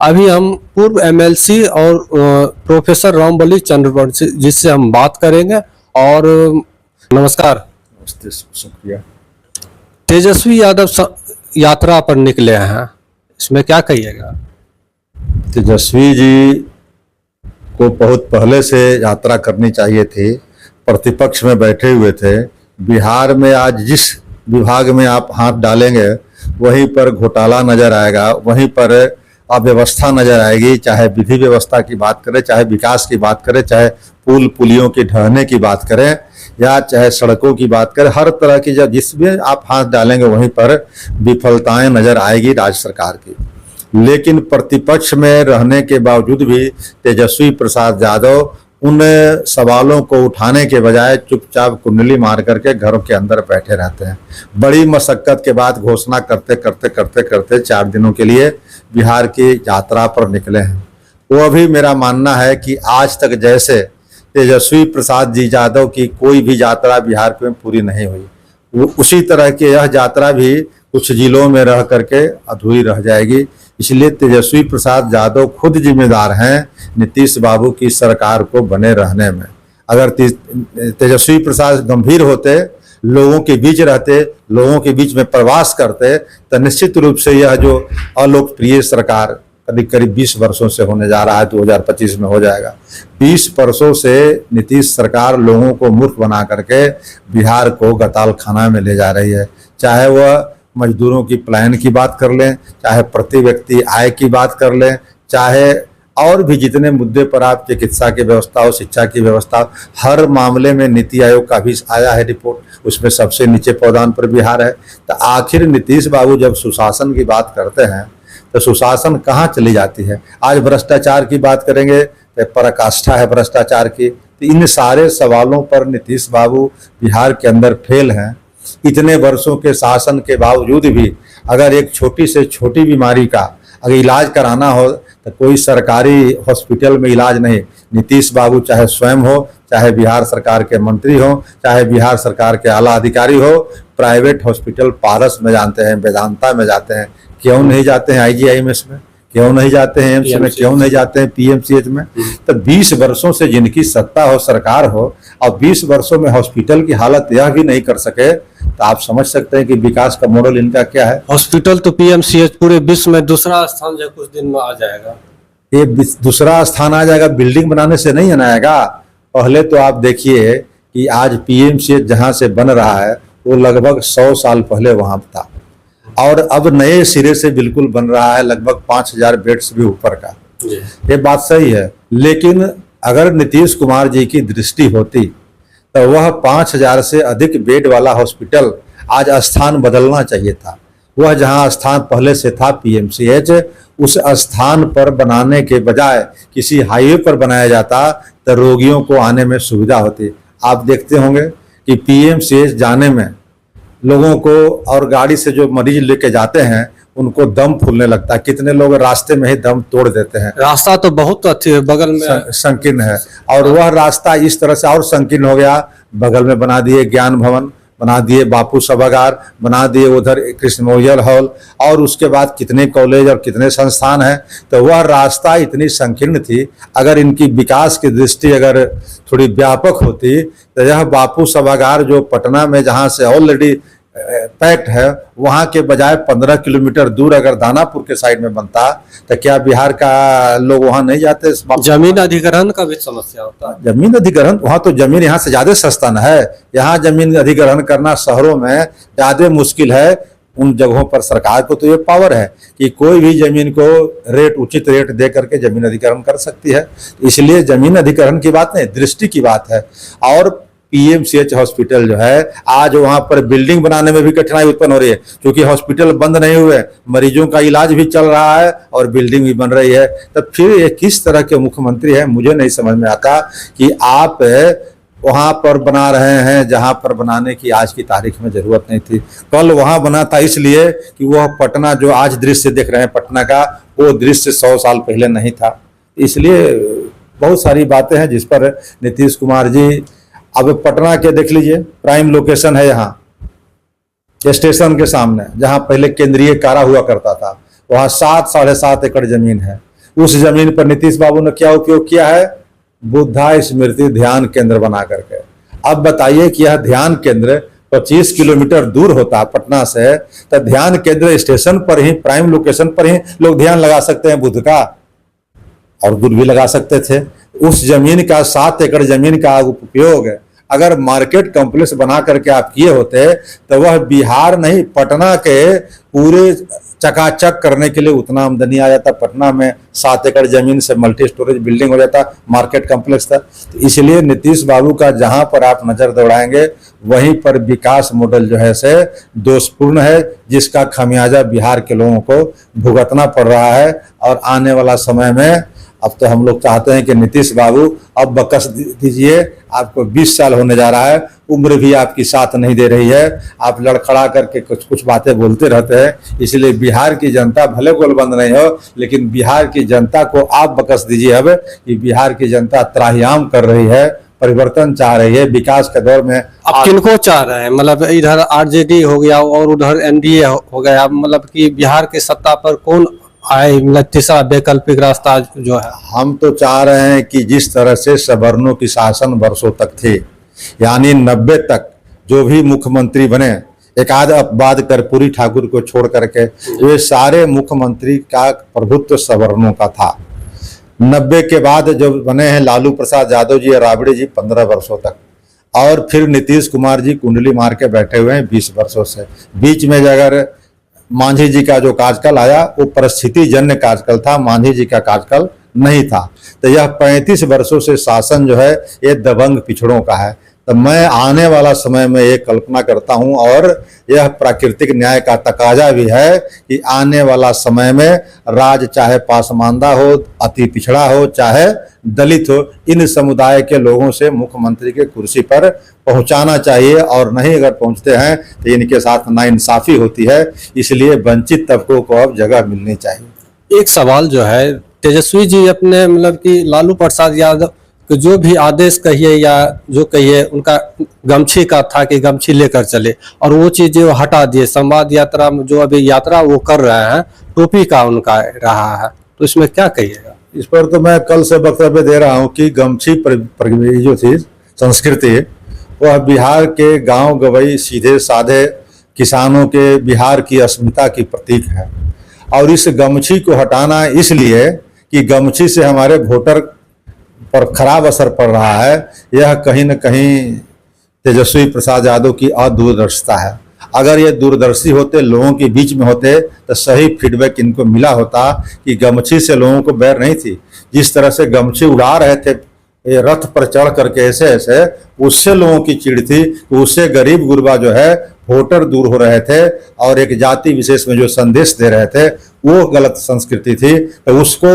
अभी हम पूर्व एमएलसी और प्रोफेसर रामबली चंद्रवंशी जिससे हम बात करेंगे। और नमस्कार। शुक्रिया। तेजस्वी यादव यात्रा पर निकले हैं, इसमें क्या कहिएगा? तेजस्वी जी को बहुत पहले से यात्रा करनी चाहिए थी, प्रतिपक्ष में बैठे हुए थे। बिहार में आज जिस विभाग में आप हाथ डालेंगे वहीं पर घोटाला नजर आएगा, वहीं पर अव्यवस्था नजर आएगी। चाहे विधि व्यवस्था की बात करें, चाहे विकास की बात करें, चाहे पुल पुलियों के ढहने की बात करें, या चाहे सड़कों की बात करें, हर तरह की जब जिसमें आप हाथ डालेंगे वहीं पर विफलताएं नजर आएगी राज्य सरकार की। लेकिन प्रतिपक्ष में रहने के बावजूद भी तेजस्वी प्रसाद यादव उन सवालों को उठाने के बजाय चुपचाप कुंडली मार करके घरों के अंदर बैठे रहते हैं। बड़ी मशक्कत के बाद घोषणा करते करते करते करते 4 दिनों के लिए बिहार की यात्रा पर निकले हैं। वो भी मेरा मानना है कि आज तक जैसे तेजस्वी प्रसाद जी यादव की कोई भी यात्रा बिहार में पूरी नहीं हुई, वो उसी तरह की यह यात्रा भी कुछ जिलों में रह करके अधूरी रह जाएगी। इसलिए तेजस्वी प्रसाद यादव खुद जिम्मेदार हैं नीतीश बाबू की सरकार को बने रहने में। अगर तेजस्वी प्रसाद गंभीर होते, लोगों के बीच रहते, लोगों के बीच में प्रवास करते, तो निश्चित रूप से यह जो अलोकप्रिय सरकार करीब करीब 20 वर्षों से होने जा रहा है, 2025 में हो जाएगा। 20 वर्षों से नीतीश सरकार लोगों को मूर्ख बना करके बिहार को गताल खाना में ले जा रही है। चाहे वह मजदूरों की प्लान की बात कर लें, चाहे प्रति व्यक्ति आय की बात कर लें, चाहे और भी जितने मुद्दे पर आप चिकित्सा की व्यवस्था हो, शिक्षा की व्यवस्था, हर मामले में नीति आयोग का भी आया है रिपोर्ट, उसमें सबसे नीचे पायदान पर बिहार है। तो आखिर नीतीश बाबू जब सुशासन की बात करते हैं तो सुशासन कहाँ चली जाती है? आज भ्रष्टाचार की बात करेंगे तो पराकाष्ठा है भ्रष्टाचार की। तो इन सारे सवालों पर नीतीश बाबू बिहार के अंदर फेल हैं। इतने वर्षों के शासन के बावजूद भी अगर एक छोटी से छोटी बीमारी का अगर इलाज कराना हो तो कोई सरकारी हॉस्पिटल में इलाज नहीं। नीतीश बाबू चाहे स्वयं हो, चाहे बिहार सरकार के मंत्री हो, चाहे बिहार सरकार के आला अधिकारी हो, प्राइवेट हॉस्पिटल पारस में जानते हैं, वेदांता में जाते हैं, क्यों नहीं जाते हैं IGIMS में, क्यों नहीं जाते हैं एम्स में, क्यों नहीं जाते हैं PMCH में? तो 20 वर्षों से जिनकी सत्ता हो, सरकार हो, और 20 वर्षों में हॉस्पिटल की हालत यह भी नहीं कर सके, तो आप समझ सकते हैं कि विकास का मॉडल इनका क्या है। हॉस्पिटल तो PMCH पूरे विश्व में दूसरा स्थान जो कुछ दिन में आ जाएगा। ये दूसरा स्थान आ जाएगा, बिल्डिंग बनाने से नहीं आएगा। पहले तो आप देखिए कि आज PMCH जहाँ से बन रहा है वो लगभग 100 साल पहले वहाँ था, और अब नए सिरे से बिल्कुल बन रहा है, लगभग 5000 बेड्स भी ऊपर का। ये बात सही है, लेकिन अगर नीतीश कुमार जी की दृष्टि होती तो वह 5000 से अधिक बेड वाला हॉस्पिटल आज स्थान बदलना चाहिए था। वह जहां स्थान पहले से था PMCH, उस स्थान पर बनाने के बजाय किसी हाईवे पर बनाया जाता तो रोगियों को आने में सुविधा होती। आप देखते होंगे कि PMCH जाने में लोगों को और गाड़ी से जो मरीज लेके जाते हैं उनको दम फूलने लगता है। कितने लोग रास्ते में ही दम तोड़ देते हैं। रास्ता तो बहुत अच्छी है, बगल में संकीर्ण है, और वह रास्ता इस तरह से और संकीर्ण हो गया। बगल में बना दिए ज्ञान भवन, बना दिए बापू सभागार, बना दिए उधर कृष्ण मेमोरियल हॉल, और उसके बाद कितने कॉलेज और कितने संस्थान हैं। तो वह रास्ता इतनी संकीर्ण थी। अगर इनकी विकास की दृष्टि अगर थोड़ी व्यापक होती तो यह बापू सभागार जो पटना में जहाँ से ऑलरेडी पैक्ट है, वहाँ के बजाय 15 किलोमीटर दूर अगर दानापुर के साइड में बनता तो क्या बिहार का लोग वहाँ नहीं जाते? जमीन अधिग्रहण का भी समस्या होता है। जमीन अधिग्रहण, वहाँ तो जमीन यहाँ से ज्यादा सस्ता न है। यहाँ जमीन अधिग्रहण करना शहरों में ज्यादा मुश्किल है। उन जगहों पर सरकार को तो ये पावर है कि कोई भी जमीन को रेट, उचित रेट दे करके जमीन अधिग्रहण कर सकती है। इसलिए जमीन अधिग्रहण की बात नहीं, दृष्टि की बात है। और PMCH हॉस्पिटल जो है, आज वहां पर बिल्डिंग बनाने में भी कठिनाई उत्पन्न हो रही है, क्योंकि हॉस्पिटल बंद नहीं हुए, मरीजों का इलाज भी चल रहा है और बिल्डिंग भी बन रही है। तब फिर ये किस तरह के मुख्यमंत्री हैं? मुझे नहीं समझ में आता कि आप वहां पर बना रहे हैं जहां पर बनाने की आज की तारीख में जरूरत नहीं थी। कल वहां बना था इसलिए कि वह पटना जो आज दृश्य देख रहे हैं पटना का, वो दृश्य 100 साल पहले नहीं था। इसलिए बहुत सारी बातें हैं जिस पर नीतीश कुमार जी, अब पटना के देख लीजिए, प्राइम लोकेशन है यहाँ स्टेशन के सामने, जहाँ पहले केंद्रीय कारा हुआ करता था, वहाँ 7 साढ़े 7 एकड़ जमीन है। उस जमीन पर नीतीश बाबू ने क्या उपयोग किया है? बुद्धा स्मृति ध्यान केंद्र बना करके। अब बताइए कि यह ध्यान केंद्र 25 किलोमीटर दूर होता पटना से, तो ध्यान केंद्र स्टेशन पर ही, प्राइम लोकेशन पर ही लोग ध्यान लगा सकते हैं बुद्ध का, और दूर भी लगा सकते थे। उस जमीन का 7 एकड़ जमीन का उपयोग अगर मार्केट कॉम्प्लेक्स बना करके आप किए होते तो वह बिहार नहीं, पटना के पूरे चकाचक करने के लिए उतना आमदनी आ जाता। पटना में 7 एकड़ जमीन से मल्टी स्टोरेज बिल्डिंग हो जाता, मार्केट कॉम्प्लेक्स था। तो इसलिए नीतीश बाबू का जहां पर आप नजर दौड़ाएंगे वहीं पर विकास मॉडल जो है से दोषपूर्ण है, जिसका खमियाजा बिहार के लोगों को भुगतना पड़ रहा है। और आने वाला समय में अब तो हम लोग चाहते हैं कि नीतीश बाबू अब बकस दीजिए, आपको 20 साल होने जा रहा है, उम्र भी आपकी साथ नहीं दे रही है, आप लड़खड़ा करके कुछ कुछ बातें बोलते रहते हैं। इसलिए बिहार की जनता भले गोलबंद नहीं हो, लेकिन बिहार की जनता को आप बकस दीजिए अब कि बिहार की जनता त्राहिमाम कर रही है, परिवर्तन चाह रही है, विकास के दौर में। अब किनको चाह रहे हैं? मतलब इधर आरजेडी हो गया और उधर एनडीए हो गया, मतलब कि बिहार की सत्ता पर कौन आए? मतलब तीसरा वैकल्पिक रास्ता जो है। हम तो चाह रहे हैं कि जिस तरह से सवर्णों की शासन वर्षों तक थे, यानी 90 तक जो भी मुख्यमंत्री बने, एक आध अपवाद कर्पूरी ठाकुर को छोड़ करके वे सारे मुख्यमंत्री का प्रभुत्व सवर्णों का था। 90 के बाद जो बने हैं लालू प्रसाद यादव जी और राबड़ी जी 15 वर्षों तक, और फिर नीतीश कुमार जी कुंडली मार के बैठे हुए हैं 20 वर्षों से। बीच में अगर मांझी जी का जो कार्यकाल आया वो परिस्थिति जन्य कार्यकाल था, मांझी जी का कार्यकाल नहीं था। तो यह 35 वर्षों से शासन जो है ये दबंग पिछड़ों का है। तो मैं आने वाला समय में ये कल्पना करता हूं, और यह प्राकृतिक न्याय का तकाजा भी है कि आने वाला समय में राज चाहे पासमानदा हो, अति पिछड़ा हो, चाहे दलित हो, इन समुदाय के लोगों से मुख्यमंत्री के कुर्सी पर पहुंचाना चाहिए। और नहीं अगर पहुंचते हैं तो इनके साथ नाइंसाफी होती है। इसलिए वंचित तबकों को अब जगह मिलनी चाहिए। एक सवाल जो है, तेजस्वी जी अपने मतलब कि लालू प्रसाद यादव कि जो भी आदेश कहिए या जो कहिए, उनका गमछी का था कि गमछी लेकर चले, और वो चीजें वो हटा दिए। संवाद यात्रा में जो अभी यात्रा वो कर रहे हैं, टोपी का उनका रहा है, तो इसमें क्या कहिएगा? इस पर तो मैं कल से वक्तव्य दे रहा हूं कि गमछी जो थी संस्कृति, वह बिहार के गांव गवई सीधे साधे किसानों के बिहार की अस्मिता की प्रतीक है। और इस गमछी को हटाना इसलिए कि गमछी से हमारे वोटर पर खराब असर पड़ रहा है। यह कहीं न कहीं तेजस्वी प्रसाद यादव की अदूरदर्शिता है। अगर ये दूरदर्शी होते, लोगों के बीच में होते, तो सही फीडबैक इनको मिला होता कि गमछी से लोगों को बैर नहीं थी। जिस तरह से गमछी उड़ा रहे थे ये रथ पर चढ़ करके ऐसे ऐसे, उससे लोगों की चिढ़ थी, उससे गरीब गुरबा जो है वोटर दूर हो रहे थे, और एक जाति विशेष में जो संदेश दे रहे थे वो गलत संस्कृति थी। तो उसको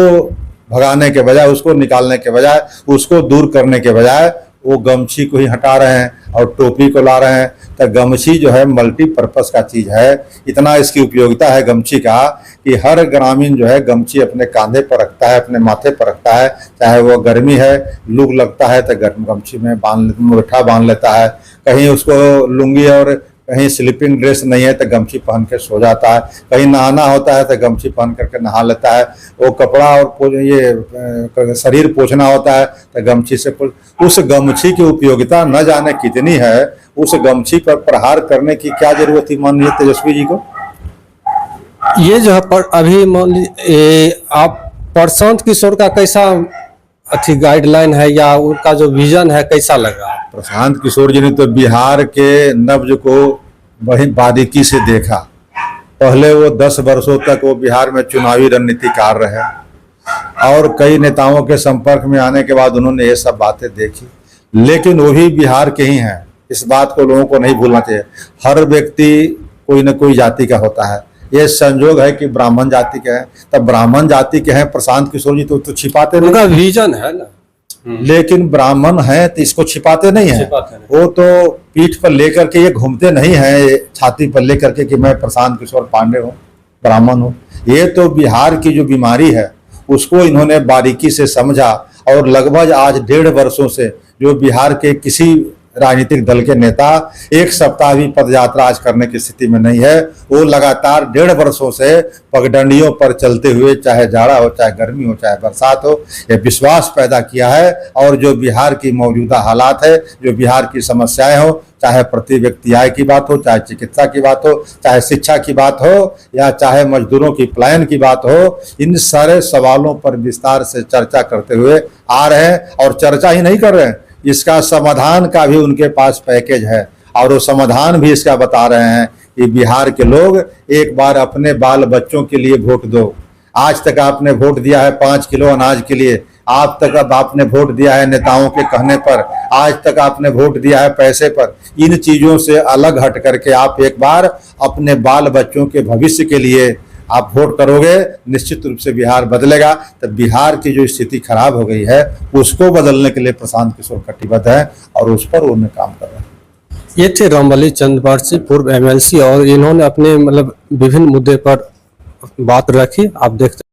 भगाने के बजाय, उसको निकालने के बजाय, उसको दूर करने के बजाय वो गमछी को ही हटा रहे हैं और टोपी को ला रहे हैं। तो गमछी जो है मल्टीपर्पस का चीज़ है। इतना इसकी उपयोगिता है गमछी का कि हर ग्रामीण जो है गमछी अपने कांधे पर रखता है, अपने माथे पर रखता है। चाहे वो गर्मी है, लू लगता है तो गमछी में मुट्ठा बांध लेता है। कहीं उसको लुंगी और कहीं स्लीपिंग ड्रेस नहीं है तो गमछी पहन के सो जाता है। कहीं नहाना होता है तो गमछी पहन करके नहा लेता है। वो कपड़ा और ये शरीर पोंछना होता है तो गमछी से उस गमछी की उपयोगिता न जाने कितनी है। उस गमछी पर प्रहार करने की क्या जरूरत थी माननीय तेजस्वी जी को? ये जो है पर अभी मान लीजिए आप प्रशांत किशोर का कैसा गाइडलाइन है या उनका जो विजन है कैसा लगा? प्रशांत किशोर जी ने तो बिहार के नब्ज को वही बारीकी से देखा। पहले वो 10 वर्षों तक वो बिहार में चुनावी रणनीतिकार रहे, और कई नेताओं के संपर्क में आने के बाद उन्होंने ये सब बातें देखी। लेकिन वो भी बिहार के ही हैं, इस बात को लोगों को नहीं भूलना चाहिए। हर व्यक्ति कोई न कोई जाति का होता है। ये संजोग है कि ब्राह्मण जाति के हैं, तब ब्राह्मण जाति के हैं प्रशांत किशोर जी तो छिपाते नहीं। उनका विजन है ना, लेकिन ब्राह्मण है तो इसको छिपाते नहीं है। वो तो पीठ पर लेकर के ये घूमते नहीं है, छाती पर लेकर के कि मैं प्रशांत किशोर पांडे हूँ, ब्राह्मण हूँ। ये तो बिहार की जो बीमारी है उसको इन्होंने बारीकी से समझा, और लगभग आज 1.5 वर्षों से जो बिहार के किसी राजनीतिक दल के नेता एक सप्ताह भी पद यात्रा आज करने की स्थिति में नहीं है। वो लगातार 1.5 वर्षों से पगडंडियों पर चलते हुए, चाहे जाड़ा हो, चाहे गर्मी हो, चाहे बरसात हो, ये विश्वास पैदा किया है। और जो बिहार की मौजूदा हालात है, जो बिहार की समस्याएं हो, चाहे प्रति व्यक्ति आय की बात हो, चाहे चिकित्सा की बात हो, चाहे शिक्षा की बात हो, या चाहे मजदूरों की पलायन की बात हो, इन सारे सवालों पर विस्तार से चर्चा करते हुए आ रहे हैं। और चर्चा ही नहीं कर रहे हैं, इसका समाधान का भी उनके पास पैकेज है। और वो समाधान भी इसका बता रहे हैं कि बिहार के लोग एक बार अपने बाल बच्चों के लिए वोट दो। आज तक आपने वोट दिया है 5 किलो अनाज के लिए, आप तक अब आपने वोट दिया है नेताओं के कहने पर, आज तक आपने वोट दिया है पैसे पर। इन चीजों से अलग हट करके आप एक बार अपने बाल बच्चों के भविष्य के लिए आप वोट करोगे, निश्चित रूप से बिहार बदलेगा। तो बिहार की जो स्थिति खराब हो गई है उसको बदलने के लिए प्रशांत किशोर कटिबद्ध है और उस पर उन्हें काम कर रहे हैं। ये थे रामबली चंद्रवंशी, पूर्व MLC, और इन्होंने अपने मतलब विभिन्न मुद्दे पर बात रखी। आप देखते